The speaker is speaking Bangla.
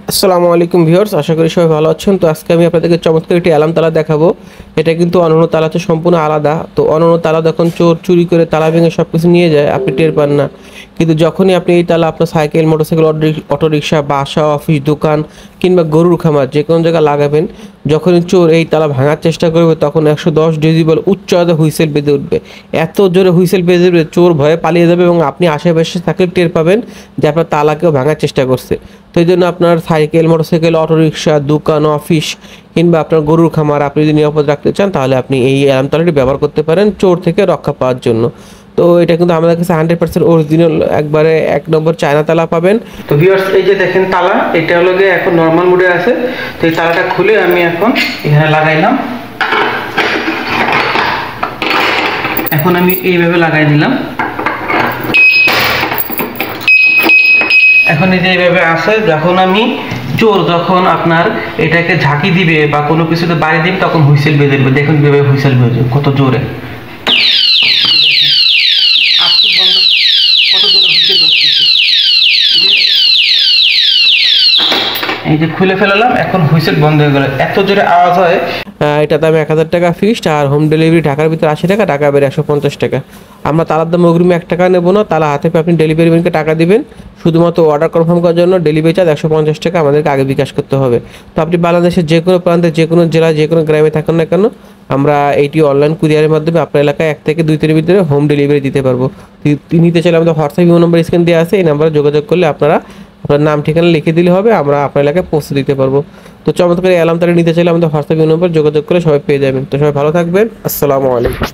আসসালামু আলাইকুম ভিউয়ার্স, আশা করি সবাই ভালো আছেন। তো আজকে আমি আপনাদেরকে চমৎকার একটি অ্যালার্ম তালা দেখাবো। এটা কিন্তু অন্যান্য তালা তো সম্পূর্ণ আলাদা। তো অন্যান্য তালা যখন চোর চুরি করে তালা ভেঙে সব কিছু নিয়ে যায়, আপনি টের পান না। কিন্তু যখনই আপনি এই তালা আপনার সাইকেল, মোটরসাইকেল, অটোরিকশা, বাসা, অফিস, দোকান কিংবা গরুর খামার যে কোনো জায়গায় লাগাবেন, যখনই চোর এই তালা ভাঙার চেষ্টা করবে তখন 110 ডেসিবেল উচ্চ আওয়াজে হুইসেল বেজে উঠবে। এত জোরে হুইসেল বেজে উঠবে চোর ভয়ে পালিয়ে যাবে এবং আপনি আশেপাশে থাকলে টের পাবেন যে আপনার তালাকেও ভাঙার চেষ্টা করছে। তো এই জন্য আপনার সাইকেল, মোটরসাইকেল, অটোরিকশা, দোকান, অফিস কিংবা আপনার গরুর খামার আপনি যদি নিরাপদ রাখতে চান তাহলে আপনি এই অ্যালার্ম তালাটি ব্যবহার করতে পারেন চোর থেকে রক্ষা পাওয়ার জন্য। তো এটা কিন্তু আমাদের কাছে 100% অরিজিনাল, একবারে 1 নম্বর চায়না তালা পাবেন। তো ভিউয়ার্স, এই যে দেখেন তালা, এটা হলো গিয়ে এখন নর্মাল মোডে আছে। তো এই তালাটা খুলে আমি এখন এখানে লাগাইলাম। এখন আমি এইভাবে লাগাই দিলাম। এখন এই যে এইভাবে আছে। যখন আমি চোর যখন আপনার এটাকে ঝাঁকি দিবে বা কোনো কিছুতে বাড়ি দিবে তখন হুইসেল বেজে দেবে। দেখুন কিভাবে হুইসেল বেজে, কত জোরে, কত জোরে হুইসেল বাজতেছে। এই যে খুলে ফেলালাম, এখন হুইসেল বন্ধ হয়ে গেল, এত জোরে আওয়াজ হয়। এটা দাম 1000 টাকা ফিক্সড, আর হোম ডেলিভারি ঢাকার ভিতরে 80 টাকা, ঢাকা বাইরে 150 টাকা। আমরা তালার দাম অগ্রিম 1 টাকা নেবো না, তালা হাতে পেয়ে আপনি ডেলিভারি ম্যানকে টাকা দিবেন। শুধুমাত্র অর্ডার কনফার্ম করার জন্য ডেলিভারি চার্জ 150 টাকা আমাদেরকে আগে বিকাশ করতে হবে। তো আপনি বাংলাদেশের যে কোনো প্রান্তে, যে কোনো জেলা, যে কোনো গ্রামে থাকেন না কেন, আমরা এইটি অনলাইন কুরিয়ারের মাধ্যমে আপনার এলাকায় 1 থেকে 2 দিনের ভিতরে হোম ডেলিভারি দিতে পারবো। নিতে চাইলে আমাদের হোয়াটসঅ্যাপ ইমো নম্বর স্ক্রিন দেওয়া আছে, এই নাম্বারে যোগাযোগ করলে আপনারা আপনার নাম ঠিকানা লিখে দিলে হবে, আমরা আপনার এলাকায় পৌঁছে দিতে পারবো। তো চমৎকার অ্যালার্ম তালা নিতে চাইলে আমাদের হোয়াটসঅ্যাপ নম্বর যোগাযোগ করে সবাই পেয়ে যাবেন। তো সবাই ভালো থাকবেন, আসসালামু আলাইকুম।